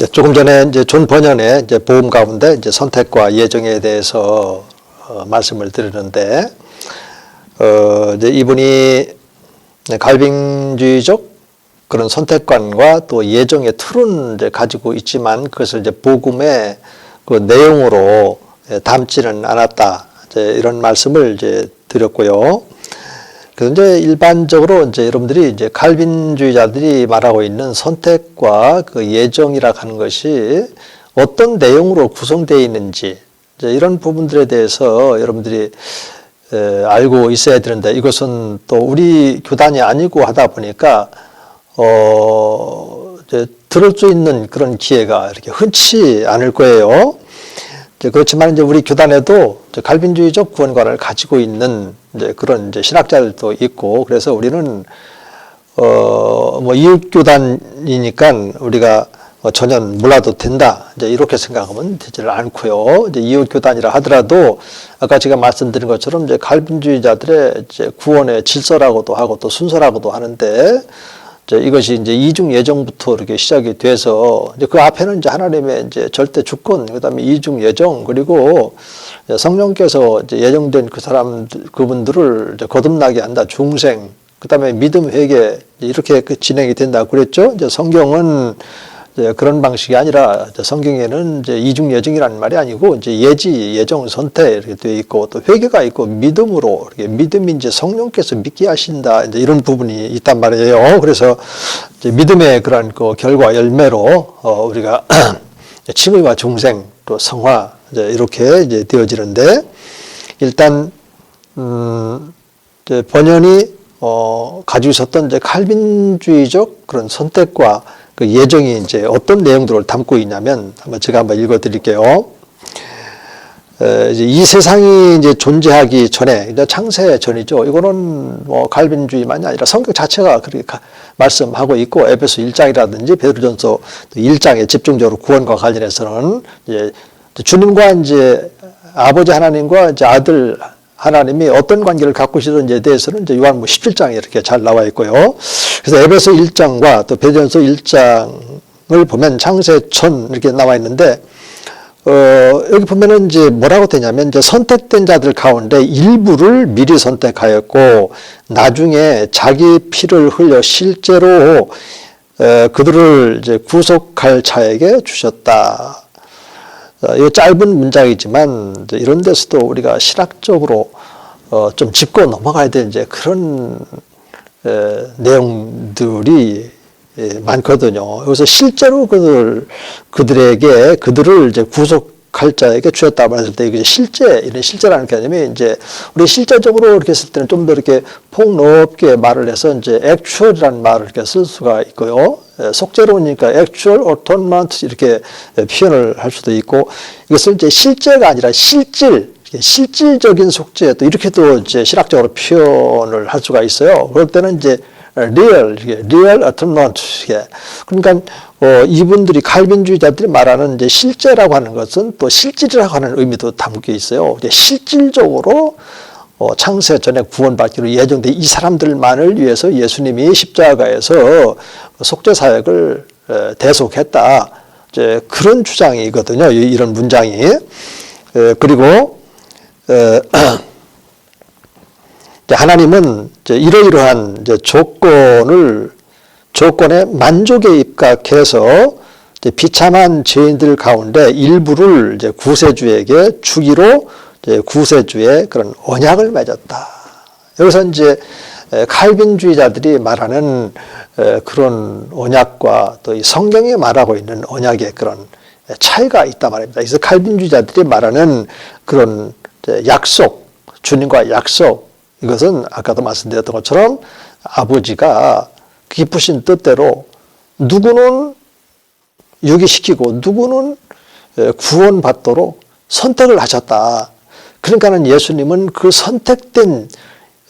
조금 전에 이제 존 번연의 이제 복음 가운데 이제 선택과 예정에 대해서 말씀을 드리는데, 이제 이분이 갈빙주의적 그런 선택관과 또 예정의 틀은 이제 가지고 있지만 그것을 이제 복음의 그 내용으로 담지는 않았다. 이제 이런 말씀을 이제 드렸고요. 그런데 일반적으로 이제 여러분들이 이제 칼빈주의자들이 말하고 있는 선택과 그 예정이라 하는 것이 어떤 내용으로 구성되어 있는지 이제 이런 부분들에 대해서 여러분들이 알고 있어야 되는데, 이것은 또 우리 교단이 아니고 하다 보니까 이제 들을 수 있는 그런 기회가 이렇게 흔치 않을 거예요. 그렇지만 이제 우리 교단에도 칼빈주의적 구원관을 가지고 있는 이제 그런 이제 신학자들도 있고, 그래서 우리는 뭐 이웃 교단이니까 우리가 전혀 몰라도 된다, 이제 이렇게 생각하면 되지를 않고요. 이제 이웃 교단이라 하더라도 아까 제가 말씀드린 것처럼 이제 칼빈주의자들의 이제 구원의 질서라고도 하고 또 순서라고도 하는데, 이것이 이제 이중 예정부터 이렇게 시작이 돼서 이제 그 앞에는 이제 하나님의 이제 절대 주권, 그다음에 이중 예정, 그리고 성령께서 이제 예정된 그 사람들, 그분들을 이제 거듭나게 한다, 중생, 그다음에 믿음 회개, 이렇게 진행이 된다 그랬죠. 이제 성경은 이제 그런 방식이 아니라 성경에는 이제 이중 예정이라는 말이 아니고 이제 예지, 예정, 선택 이렇게 되어 있고 또 회개가 있고 믿음으로 이렇게 믿음이 이제 성령께서 믿게 하신다, 이제 이런 부분이 있단 말이에요. 그래서 이제 믿음의 그런 그 결과 열매로 우리가 칭의와 중생 또 성화 이제 이렇게 이제 되어지는데, 일단 이제 번연이 가지고 있었던 이제 칼빈주의적 그런 선택과 그 예정이 이제 어떤 내용들을 담고 있냐면, 제가 한번 읽어 드릴게요. 이제 이 세상이 이제 존재하기 전에, 이제 창세 전이죠. 이거는 뭐 칼빈주의만이 아니라 성경 자체가 그렇게 말씀하고 있고, 에베소 1장이라든지 베드로전서 1장에 집중적으로 구원과 관련해서는 이제 주님과 이제 아버지 하나님과 이제 아들 하나님이 어떤 관계를 갖고 계시는지에 대해서는 이제 요한복음 17장에 이렇게 잘 나와 있고요. 그래서 에베소 1장과 또 베드로전서 1장을 보면 창세전 이렇게 나와 있는데, 여기 보면은 이제 뭐라고 되냐면, 이제 선택된 자들 가운데 일부를 미리 선택하였고 나중에 자기 피를 흘려 실제로 그들을 이제 구속할 자에게 주셨다. 이 짧은 문장이지만 이런 데서도 우리가 신학적으로 좀 짚고 넘어가야 될 이제 그런 내용들이 많거든요. 그래서 실제로 그들을 이제 구속할 자에게 주셨다고 했을 때, 이게 이런 실제라는 개념이 이제 우리 실제적으로 이렇게 했을 때는 좀 더 이렇게 폭넓게 말을 해서 이제 actual이라는 말을 이렇게 쓸 수가 있고요. 속죄로니까 actual, atonement 이렇게 표현을 할 수도 있고, 이것을 이제 실제가 아니라 실질적인 속죄, 또 이렇게도 이제 신학적으로 표현을 할 수가 있어요. 그럴 때는 이제 real atonement. 그러니까 이분들이 칼빈주의자들이 말하는 이제 실제라고 하는 것은 또 실질이라고 하는 의미도 담겨 있어요. 실질적으로 창세 전에 구원받기로 예정된 이 사람들만을 위해서 예수님이 십자가에서 속죄 사역을 대속했다, 이제 그런 주장이거든요. 이런 문장이. 그리고 하나님은 이러이러한 조건에 만족에 입각해서 비참한 죄인들 가운데 일부를 이제 구세주에게 주기로 구세주의 그런 언약을 맺었다. 여기서 이제 칼빈주의자들이 말하는 그런 언약과 또 이 성경이 말하고 있는 언약의 그런 차이가 있단 말입니다. 그래서 칼빈주의자들이 말하는 그런 약속, 주님과 약속, 이것은 아까도 말씀드렸던 것처럼 아버지가 기쁘신 뜻대로 누구는 유기시키고 누구는 구원받도록 선택을 하셨다. 그러니까는 예수님은 그 선택된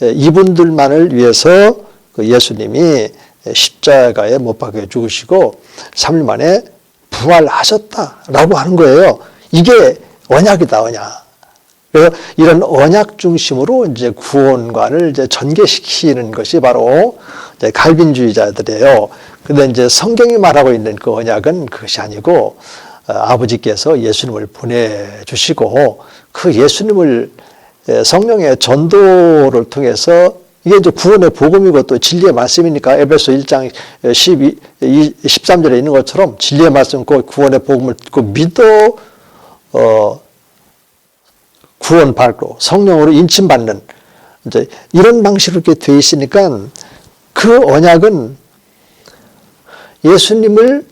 이분들만을 위해서 예수님이 십자가에 못 박혀 죽으시고 3일 만에 부활하셨다라고 하는 거예요. 이게 언약이다, 언약. 그래서 이런 언약 중심으로 이제 구원관을 이제 전개시키는 것이 바로 이제 갈빈주의자들이에요. 근데 이제 성경이 말하고 있는 그 언약은 그것이 아니고 아버지께서 예수님을 보내주시고 그 예수님을 성령의 전도를 통해서 이게 이제 구원의 복음이고 또 진리의 말씀이니까 에베소 1장 13절에 있는 것처럼 진리의 말씀, 그 구원의 복음을 듣고 믿어 구원받고 성령으로 인침받는 이제 이런 방식으로 이렇게 돼 있으니까 그 언약은 예수님을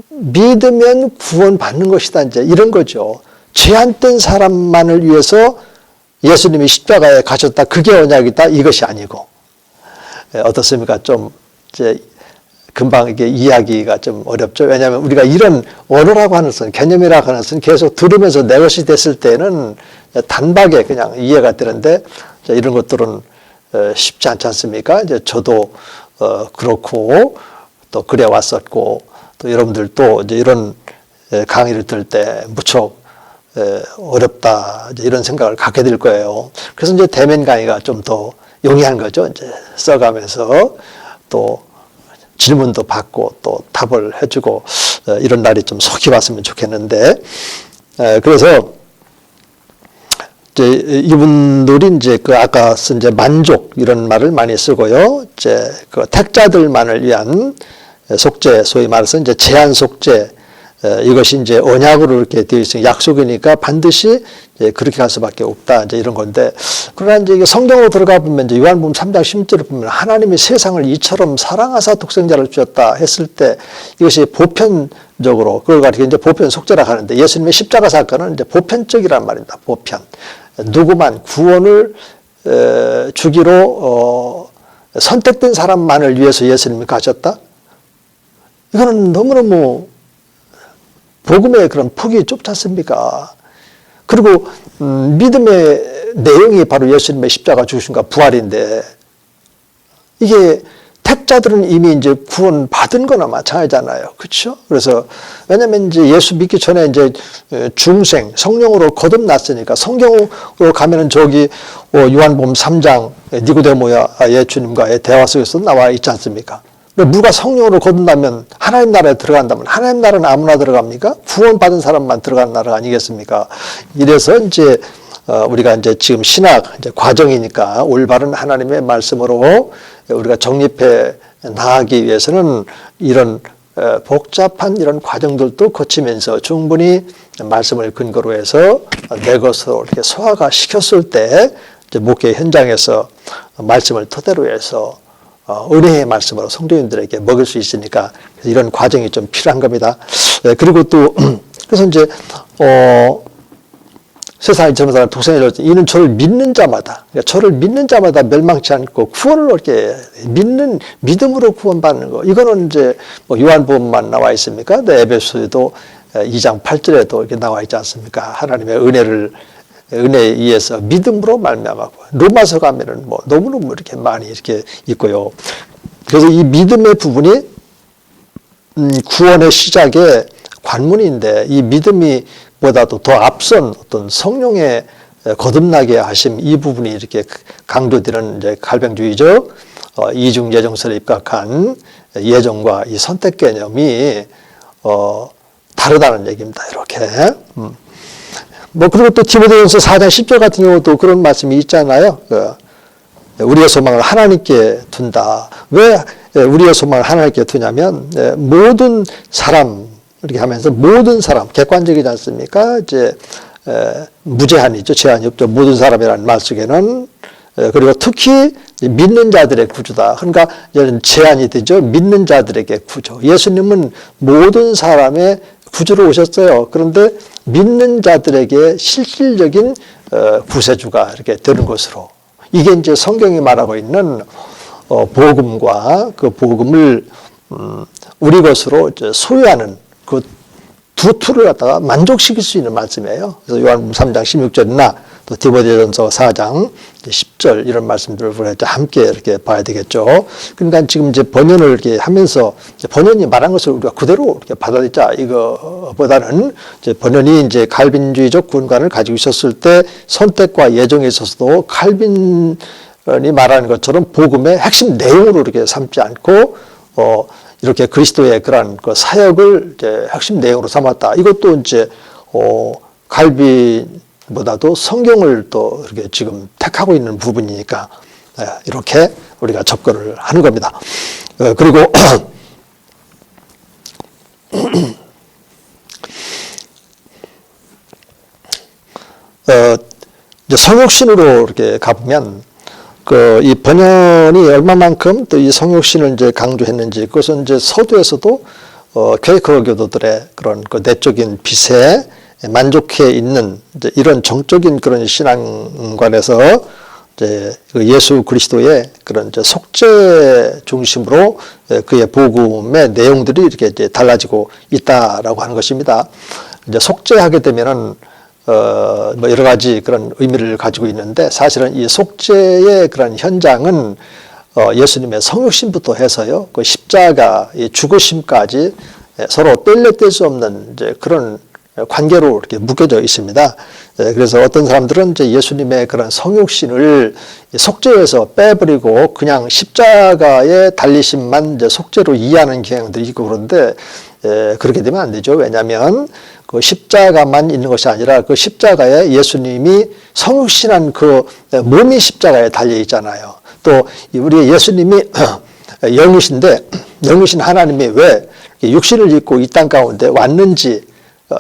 믿으면 구원받는 것이다. 이제 이런 거죠. 죄안된 사람만을 위해서 예수님이 십자가에 가셨다. 그게 언약이다. 이것이 아니고. 어떻습니까? 좀 이제 금방 이게 이해하기가 좀 어렵죠. 왜냐하면 우리가 이런 언어라고 하는 것은, 개념이라고 하는 것은 계속 들으면서 내 것이 됐을 때는 단박에 그냥 이해가 되는데 이런 것들은 쉽지 않지 않습니까? 이제 저도 그렇고 또 그래 왔었고 또 여러분들도 이제 이런 강의를 들을 때 무척 어렵다 이제 이런 생각을 갖게 될 거예요. 그래서 이제 대면 강의가 좀 더 용이한 거죠. 이제 써가면서 또 질문도 받고 또 답을 해주고 이런 날이 좀 속히 왔으면 좋겠는데 그래서 이제 이분들이 이제 그 아까 쓴 이제 만족 이런 말을 많이 쓰고요. 이제 그 택자들만을 위한 속죄, 소위 말해서 이제 제한 속죄, 이것이 이제 언약으로 이렇게 되어 있으니 약속이니까 반드시 이제 그렇게 갈 수밖에 없다. 이제 이런 건데, 그러나 이제 이게 성경으로 들어가 보면 이제 요한복음 3장 16절을 보면 하나님이 세상을 이처럼 사랑하사 독생자를 주셨다 했을 때 이것이 보편적으로 그걸 가지고 이제 보편 속죄라고 하는데 예수님의 십자가 사건은 이제 보편적이란 말입니다. 보편. 누구만 구원을 주기로 선택된 사람만을 위해서 예수님이 가셨다? 이거는 너무너무 복음의 그런 폭이 좁지 않습니까? 그리고 믿음의 내용이 바로 예수님의 십자가 죽으심과 부활인데 이게 택자들은 이미 이제 구원 받은 거나 마찬가지잖아요. 그렇죠? 그래서 왜냐면 이제 예수 믿기 전에 이제 중생, 성령으로 거듭났으니까 성경으로 가면은 저기 요한복음 3장 니고데모의 주님과의 대화 속에서 나와 있지 않습니까? 누가 성령으로 거듭나면 하나님 나라에 들어간다면 하나님 나라는 아무나 들어갑니까? 구원받은 사람만 들어가는 나라 아니겠습니까? 이래서 이제 우리가 이제 지금 신학 이제 과정이니까 올바른 하나님의 말씀으로 우리가 정립해 나가기 위해서는 이런 복잡한 이런 과정들도 거치면서 충분히 말씀을 근거로 해서 내 것으로 이렇게 소화가 시켰을 때 이제 목회 현장에서 말씀을 토대로 해서 은혜의 말씀으로 성도님들에게 먹을 수 있으니까 이런 과정이 좀 필요한 겁니다. 그리고 또 그래서 이제 세상에 저런 사람 독생자를 이는 저를 믿는 자마다, 그러니까 저를 믿는 자마다 멸망치 않고 구원을 얻게 믿는 믿음으로 구원받는 거. 이거는 이제 요한복음만 나와 있습니까? 에베소에도 2장 8절에도 이렇게 나와 있지 않습니까? 하나님의 은혜에 의해서 믿음으로 말미암았고 로마서 가면은 뭐 너무너무 이렇게 많이 이렇게 있고요. 그래서 이 믿음의 부분이 구원의 시작의 관문인데 이 믿음이 보다도 더 앞선 어떤 성령의 거듭나게 하심 이 부분이 이렇게 강조되는 이제 갈병주의적 이중 예정설에 입각한 예정과 이 선택 개념이 다르다는 얘기입니다. 이렇게. 그리고 또 디모데전서 4장 10절 같은 경우도 그런 말씀이 있잖아요. 우리의 소망을 하나님께 둔다. 왜 우리의 소망을 하나님께 두냐면 모든 사람 이렇게 하면서 모든 사람 객관적이지 않습니까? 이제 무제한이죠. 제한이 없죠. 모든 사람이라는 말 속에는 그리고 특히 믿는 자들의 구주다. 그러니까 제한이 되죠. 믿는 자들에게 구주. 예수님은 모든 사람의 구주로 오셨어요. 그런데 믿는 자들에게 실질적인 구세주가 이렇게 되는 것으로 이게 이제 성경이 말하고 있는 복음과 그 복음을 우리 것으로 이제 소유하는 그 두 틀을 갖다가 만족시킬 수 있는 말씀이에요. 그래서 요한복음 3장 16절이나 또 디모데전서 4장 10절 이런 말씀들을 함께 이렇게 봐야 되겠죠. 그러니까 지금 이제 번연을 이렇게 하면서 번연이 말한 것을 우리가 그대로 이렇게 받아들이자 이거보다는 이제 번연이 이제 칼빈주의적 구원관을 가지고 있었을 때 선택과 예정에 있어서도 칼빈 말하는 것처럼 복음의 핵심 내용으로 이렇게 삼지 않고 이렇게 그리스도의 그러한 그 사역을 이제 핵심 내용으로 삼았다. 이것도 이제 갈빈보다도 성경을 또 이렇게 지금 택하고 있는 부분이니까 이렇게 우리가 접근을 하는 겁니다. 그리고 이제 성육신으로 이렇게 가보면 이 번연이 얼마만큼 또 이 성육신을 이제 강조했는지 그것은 이제 서두에서도 퀘이커 교도들의 그런 그 내적인 빛에 만족해 있는 이제 이런 정적인 그런 신앙관에서 이제 예수 그리스도의 그런 이제 속죄 중심으로 그의 복음의 내용들이 이렇게 이제 달라지고 있다라고 하는 것입니다. 이제 속죄하게 되면은 뭐 여러 가지 그런 의미를 가지고 있는데 사실은 이 속죄의 그런 현장은 예수님의 성육신부터 해서요, 그 십자가, 이 죽으심까지 서로 뗄래 뗄 수 없는 이제 그런 관계로 이렇게 묶여져 있습니다. 그래서 어떤 사람들은 이제 예수님의 그런 성육신을 속죄에서 빼버리고 그냥 십자가의 달리심만 이제 속죄로 이해하는 경향들이 있고 그런데 그렇게 되면 안 되죠. 왜냐하면 그 십자가만 있는 것이 아니라 그 십자가에 예수님이 성육신한 그 몸이 십자가에 달려 있잖아요. 또 우리 예수님이 영이신데 영이신 하나님이 왜 육신을 입고 이 땅 가운데 왔는지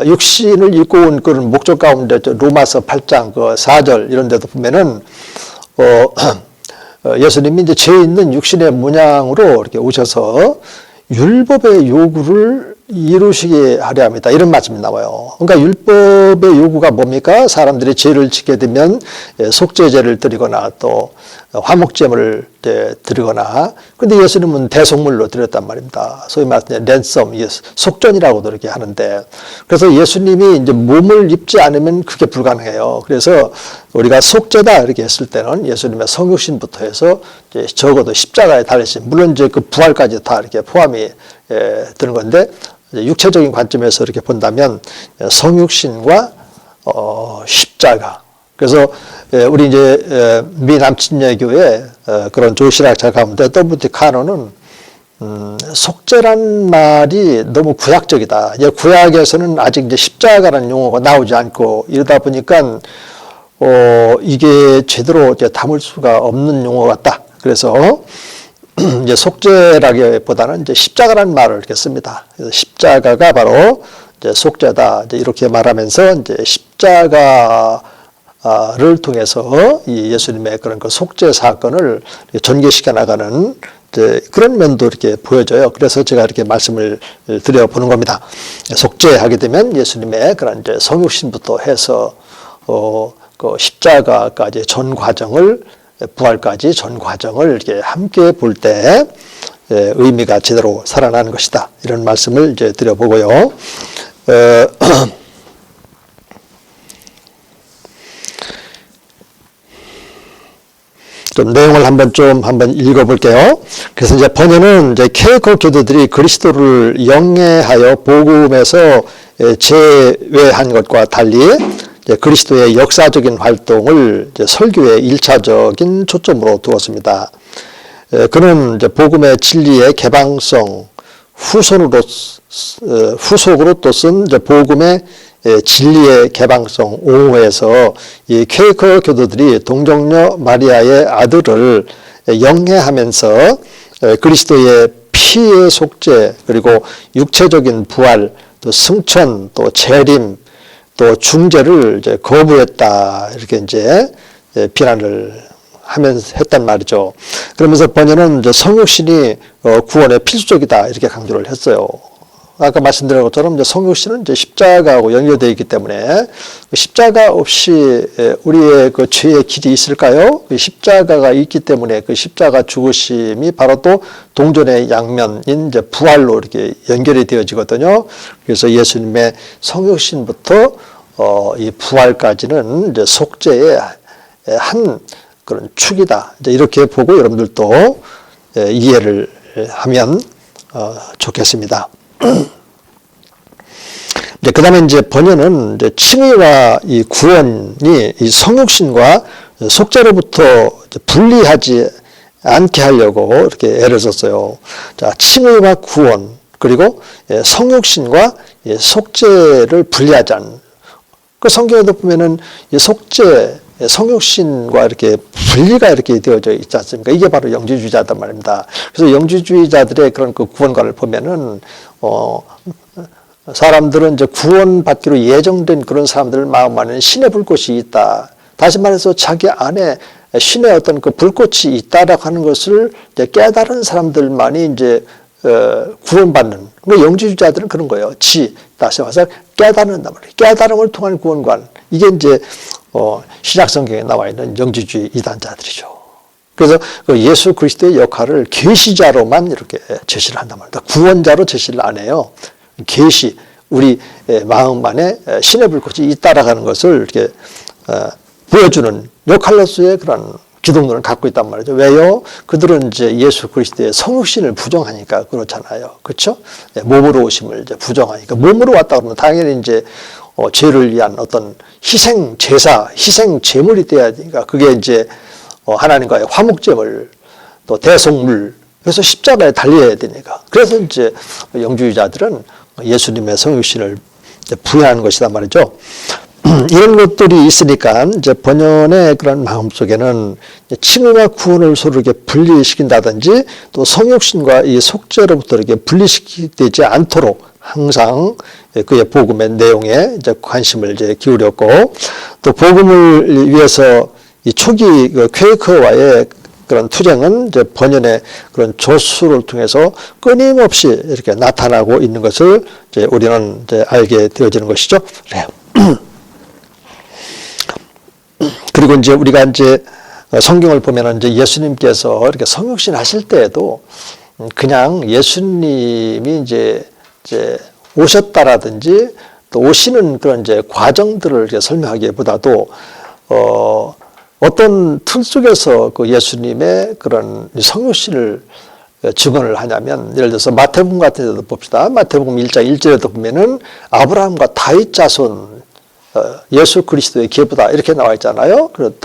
육신을 입고 온 그런 목적 가운데 로마서 8장 그 4절 이런 데도 보면은 예수님이 이제 죄 있는 육신의 문양으로 이렇게 오셔서 율법의 요구를 이루시게 하려 합니다. 이런 말씀이 나와요. 그러니까 율법의 요구가 뭡니까? 사람들이 죄를 짓게 되면 속죄제를 드리거나 또 화목제물을 드리거나, 근데 예수님은 대속물로 드렸단 말입니다. 소위 말해서 랜섬, 속전이라고도 이렇게 하는데, 그래서 예수님이 이제 몸을 입지 않으면 그게 불가능해요. 그래서 우리가 속죄다 이렇게 했을 때는 예수님의 성육신부터 해서 이제 적어도 십자가에 달리신, 물론 이제 그 부활까지 다 이렇게 포함이 되는 건데, 육체적인 관점에서 이렇게 본다면 성육신과 십자가. 그래서 우리 이제 미 남침예교의 그런 조신학자 가운데 더블티 카노는 속죄란 말이 너무 구약적이다. 구약에서는 아직 이제 십자가라는 용어가 나오지 않고 이러다 보니까 이게 제대로 이제 담을 수가 없는 용어 같다. 그래서 이제 속죄라기보다는 이제 십자가라는 말을 이렇게 씁니다. 그래서 십자가가 바로 이제 속죄다. 이제 이렇게 말하면서 이제 십자가를 통해서 이 예수님의 그런 그 속죄 사건을 전개시켜 나가는 이제 그런 면도 이렇게 보여져요. 그래서 제가 이렇게 말씀을 드려보는 겁니다. 속죄하게 되면 예수님의 그런 이제 성육신부터 해서 그 십자가까지 전 과정을, 부활까지 전 과정을 이렇게 함께 볼 때 의미가 제대로 살아나는 것이다. 이런 말씀을 이제 드려보고요. 좀 내용을 한번 읽어볼게요. 그래서 이제 번연은 이제 퀘이커 교도들이 그리스도를 영예하여 복음에서 제외한 것과 달리 그리스도의 역사적인 활동을 이제 설교의 1차적인 초점으로 두었습니다. 그는 이제 복음의 진리의 개방성 후속으로 또 쓴 이제 복음의 진리의 개방성 옹호에서 이 퀘이커 교도들이 동정녀 마리아의 아들을 영예하면서 그리스도의 피의 속죄, 그리고 육체적인 부활, 또 승천, 또 재림, 또 중재를 이제 거부했다. 이렇게 이제 비난을 했단 말이죠. 그러면서 번연은 이제 성육신이 구원에 필수적이다. 이렇게 강조를 했어요. 아까 말씀드린 것처럼 이제 성육신은 이제 십자가하고 연결되어 있기 때문에 십자가 없이 우리의 그 죄의 길이 있을까요? 그 십자가가 있기 때문에 그 십자가 죽으심이 바로 또 동전의 양면인 이제 부활로 이렇게 연결이 되어지거든요. 그래서 예수님의 성육신부터 이 부활까지는 이제 속죄의 한 그런 축이다. 이제 이렇게 보고 여러분들도 이해를 하면 좋겠습니다. 그 다음에 이제 번연은 이제 칭의와 이 구원이 이 성육신과 속죄로부터 분리하지 않게 하려고 이렇게 애를 썼어요. 자, 칭의와 구원, 그리고 성육신과 속죄를 분리하지 않는. 그 성경에도 보면은 이 속죄, 성육신과 이렇게 분리가 이렇게 되어져 있지 않습니까? 이게 바로 영지주의자단 말입니다. 그래서 영지주의자들의 그런 그 구원관을 보면은, 사람들은 이제 구원받기로 예정된 그런 사람들 마음 안에는 신의 불꽃이 있다. 다시 말해서 자기 안에 신의 어떤 그 불꽃이 있다라고 하는 것을 이제 깨달은 사람들만이 이제 구원받는. 그러니까 영지주의자들은 그런 거예요. 다시 말해서 깨닫는단 말이에요. 깨달음을 통한 구원관. 이게 이제 신약 성경에 나와 있는 영지주의 이단자들이죠. 그래서 그 예수 그리스도의 역할을 계시자로만 이렇게 제시를 한단 말이에요. 구원자로 제시를 안 해요. 계시, 우리 마음 안에 신의 불꽃이 있다라는 것을 이렇게 보여주는 역할로서의 그런 기독론을 갖고 있단 말이죠. 왜요? 그들은 이제 예수 그리스도의 성육신을 부정하니까 그렇잖아요. 그렇죠? 몸으로 오심을 이제 부정하니까 몸으로 왔다 그러면 당연히 이제 죄를 위한 어떤 희생 제사, 희생 제물이 돼야 되니까 그게 이제 하나님과의 화목제물, 또 대속물, 그래서 십자가에 달려야 되니까. 그래서 이제 영주의자들은 예수님의 성육신을 부여하는 것이란 말이죠. 이런 것들이 있으니까 이제 번연의 그런 마음 속에는 칭의와 구원을 서로 이렇게 분리시킨다든지 또 성육신과 이 속죄로부터 이렇게 분리시키지 않도록 항상 그의 복음의 내용에 이제 관심을 이제 기울였고 또 복음을 위해서 이 초기 그 퀘이커와의 그런 투쟁은 이제 번연의 그런 조수를 통해서 끊임없이 이렇게 나타나고 있는 것을 이제 우리는 이제 알게 되어지는 것이죠. 그래요. 그리고 이제 우리가 이제 성경을 보면은 이제 예수님께서 이렇게 성육신 하실 때에도 그냥 예수님이 이제 오셨다라든지 또 오시는 그런 이제 과정들을 이렇게 설명하기보다도 어떤 틀 속에서 그 예수님의 그런 성육신을 증언을 하냐면 예를 들어서 마태복음 같은 데도 봅시다. 마태복음 1장 1절에도 보면은 아브라함과 다윗 자손 예수 그리스도의 계보다 이렇게 나와 있잖아요. 그리고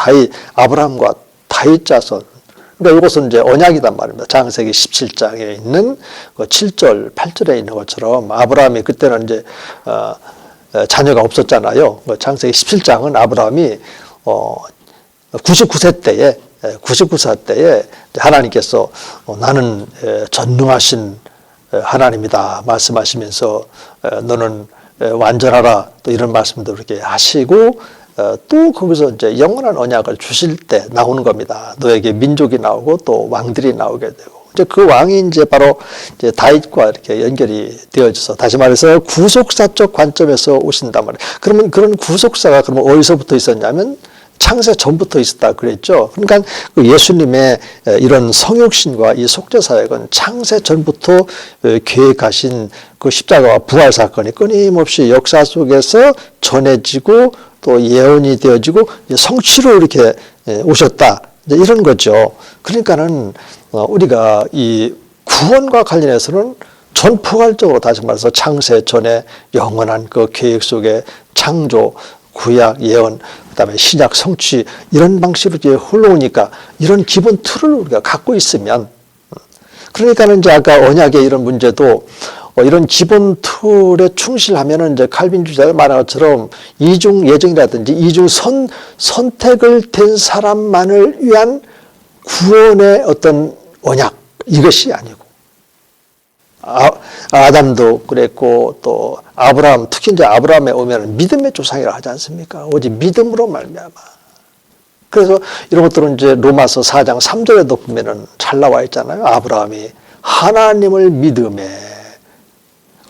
아브라함과 다윗 자손. 그러니까 이것은 이제 언약이단 말입니다. 창세기 17장에 있는 그 7절, 8절에 있는 것처럼 아브라함이 그때는 이제 자녀가 없었잖아요. 창세기 17장은 아브라함이 99세 때에 하나님께서 나는 전능하신 하나님이다 말씀하시면서 너는 완전하라 또 이런 말씀도 이렇게 하시고 또 거기서 이제 영원한 언약을 주실 때 나오는 겁니다. 너에게 민족이 나오고 또 왕들이 나오게 되고 이제 그 왕이 이제 바로 이제 다윗과 이렇게 연결이 되어져서 다시 말해서 구속사적 관점에서 오신단 말이에요. 그러면 그런 구속사가 그러면 어디서부터 있었냐면 창세 전부터 있었다 그랬죠. 그러니까 그 예수님의 이런 성육신과 이 속죄 사역은 창세 전부터 계획하신 그 십자가와 부활 사건이 끊임없이 역사 속에서 전해지고 또 예언이 되어지고 성취로 이렇게 오셨다. 이런 거죠. 그러니까는 우리가 이 구원과 관련해서는 전포괄적으로 다시 말해서 창세 전에 영원한 그 계획 속에 창조, 구약, 예언, 그다음에 신약 성취 이런 방식으로 이제 흘러오니까 이런 기본 틀을 우리가 갖고 있으면 그러니까는 이제 아까 언약의 이런 문제도 이런 기본 틀에 충실하면은 이제 칼빈주의자가 말한 것처럼 이중 예정이라든지 이중 선택을 된 사람만을 위한 구원의 어떤 언약 이것이 아니고 아담도 그랬고 또 아브라함 특히 이제 아브라함에 오면 믿음의 조상이라 하지 않습니까? 오직 믿음으로 말미암아. 그래서 이런 것들은 이제 로마서 4장 3절에도 보면은 잘 나와 있잖아요. 아브라함이 하나님을 믿음에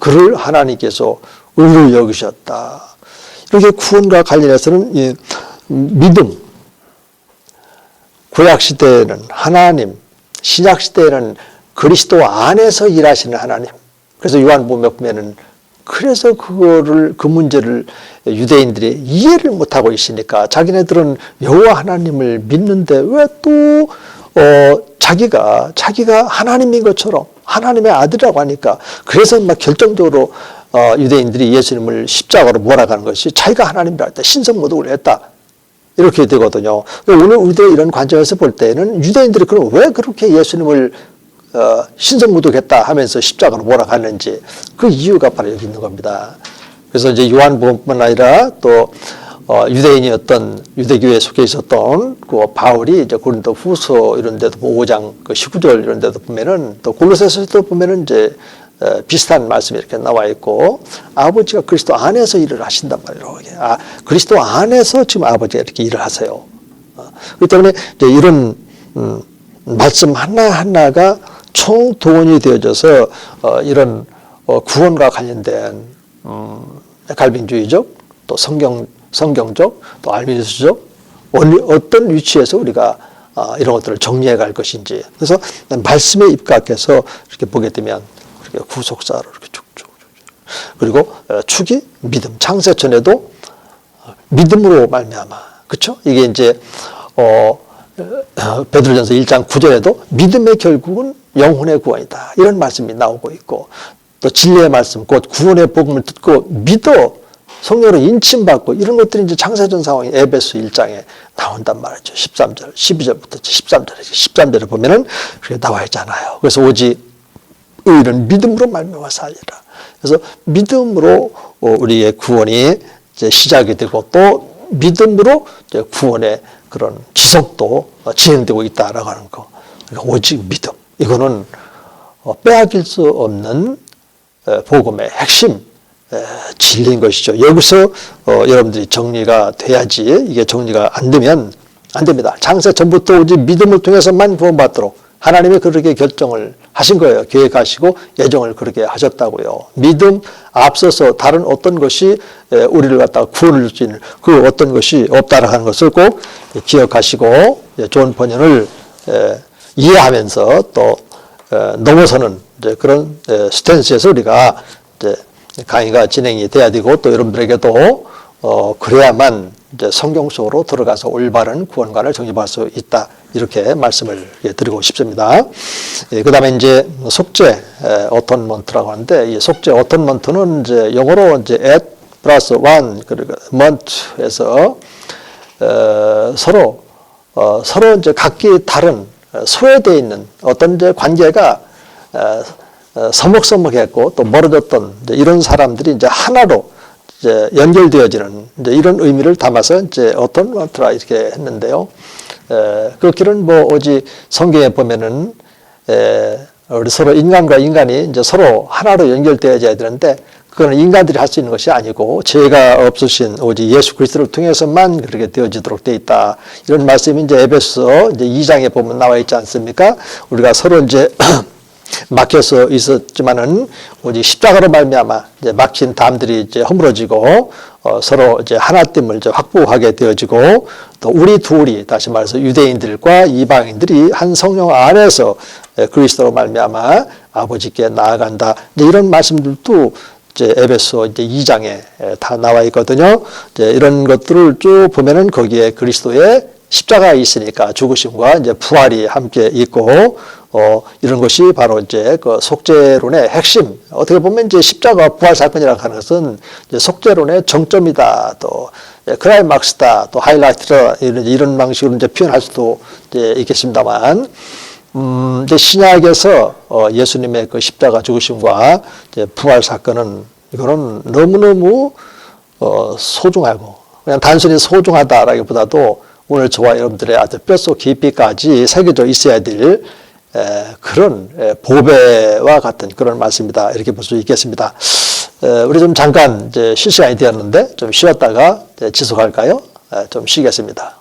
그를 하나님께서 의로 여기셨다. 이렇게 구원과 관련해서는 이 믿음, 구약 시대에는 하나님, 신약 시대에는 그리스도 안에서 일하시는 하나님. 그래서 요한복음에 보면은 그래서 그 문제를 유대인들이 이해를 못하고 있으니까 자기네들은 여호와 하나님을 믿는데 왜 또 자기가 하나님인 것처럼 하나님의 아들이라고 하니까 그래서 막 결정적으로 유대인들이 예수님을 십자가로 몰아가는 것이 자기가 하나님이라 했다. 신성모독을 했다. 이렇게 되거든요. 오늘 우리들의 이런 관점에서 볼 때는 유대인들이 그럼 왜 그렇게 예수님을 신성모독했다 하면서 십자가로 몰아갔는지 그 이유가 바로 여기 있는 겁니다. 그래서 이제 요한복음뿐만 아니라 또 유대인이었던 유대교회에 속해 있었던 그 바울이 이제 고린도 후서 이런 데도 5장 그 19절 이런 데도 보면은 또 골로새서도 보면은 이제 비슷한 말씀이 이렇게 나와 있고 아버지가 그리스도 안에서 일을 하신단 말이에요. 그리스도 안에서 지금 아버지가 이렇게 일을 하세요. 그렇기 때문에 이제 이런 말씀 하나하나가 총동원이 되어져서 이런 구원과 관련된 갈빈주의적 또 성경적 또 알미니스적 어떤 위치에서 우리가 이런 것들을 정리해 갈 것인지 그래서 말씀에 입각해서 이렇게 보게 되면 구속사로 이렇게 쭉쭉 그리고 축이 믿음 창세전에도 믿음으로 말미암아 그렇죠? 이게 이제 베드로전서 1장 9절에도 믿음의 결국은 영혼의 구원이다 이런 말씀이 나오고 있고 또 진리의 말씀 곧 구원의 복음을 듣고 믿어 성령으로 인침받고 이런 것들이 이제 창세전 상황이 에베소 1장에 나온단 말이죠. 13절 12절부터 13절에 보면은 그렇게 나와 있잖아요. 그래서 오직 의인은 믿음으로 말미암아 살리라. 그래서 믿음으로 우리의 구원이 이제 시작이 되고 또 믿음으로 이제 구원의 그런 지속도 진행되고 있다라고 하는 거. 그러니까 오직 믿음. 이거는 빼앗길 수 없는 복음의 핵심 진리인 것이죠. 여기서 여러분들이 정리가 돼야지 이게 정리가 안 되면 안 됩니다. 창세 전부터 오직 믿음을 통해서만 구원받도록 하나님이 그렇게 결정을 하신 거예요. 계획하시고 예정을 그렇게 하셨다고요. 믿음 앞서서 다른 어떤 것이 우리를 갖다가 구원을 줄 수 있는 그 어떤 것이 없다라는 것을 꼭 기억하시고 좋은 번연을 이해하면서 또 넘어서는 이제 그런 스탠스에서 우리가 이제 강의가 진행이 돼야 되고 또 여러분들에게도 그래야만 이제 성경 속으로 들어가서 올바른 구원관을 정립할 수 있다. 이렇게 말씀을 드리고 싶습니다. 그 다음에 이제 속죄, 어톤먼트라고 하는데, 이 속죄, 어톤먼트는 이제 영어로 이제 at 플러스 one, 그리고 month에서, 서로 이제 각기 다른 소외되어 있는 어떤 이제 관계가, 서먹서먹했고 또 멀어졌던 이런 사람들이 이제 하나로 이제 연결되어지는 이제 이런 의미를 담아서 이제 어톤먼트라 이렇게 했는데요. 그 길은 뭐 오직 성경에 보면은 우리 서로 인간과 인간이 이제 서로 하나로 연결되어져야 되는데 그거는 인간들이 할 수 있는 것이 아니고 죄가 없으신 오직 예수 그리스도를 통해서만 그렇게 되어지도록 되어 있다. 이런 말씀이 이제 에베소 이제 2장에 보면 나와 있지 않습니까? 우리가 서로 이제 막혀서 있었지만은 오직 십자가로 말미암아 이제 막힌 담들이 이제 허물어지고 서로 이제 하나됨을 이제 확보하게 되어지고 또 우리 둘이 다시 말해서 유대인들과 이방인들이 한 성령 안에서 그리스도로 말미암아 아버지께 나아간다. 이제 이런 말씀들도 이제 에베소 이제 2장에 다 나와 있거든요. 이제 이런 것들을 쭉 보면은 거기에 그리스도의 십자가가 있으니까 죽으심과 이제 부활이 함께 있고 이런 것이 바로 이제 그 속죄론의 핵심. 어떻게 보면 이제 십자가 부활 사건이라고 하는 것은 이제 속죄론의 정점이다. 또 클라이막스다. 또 하이라이트다. 이런 방식으로 이제 표현할 수도 이제 있겠습니다만, 이제 신약에서 예수님의 그 십자가 죽으심과 이제 부활 사건은 이거는 너무너무 소중하고 그냥 단순히 소중하다라기보다도 오늘 저와 여러분들의 아주 뼛속 깊이까지 새겨져 있어야 될 그런 보배와 같은 그런 말씀이다. 이렇게 볼 수 있겠습니다. 우리 좀 잠깐 이제 쉴 시간이 되었는데 좀 쉬었다가 지속할까요? 좀 쉬겠습니다.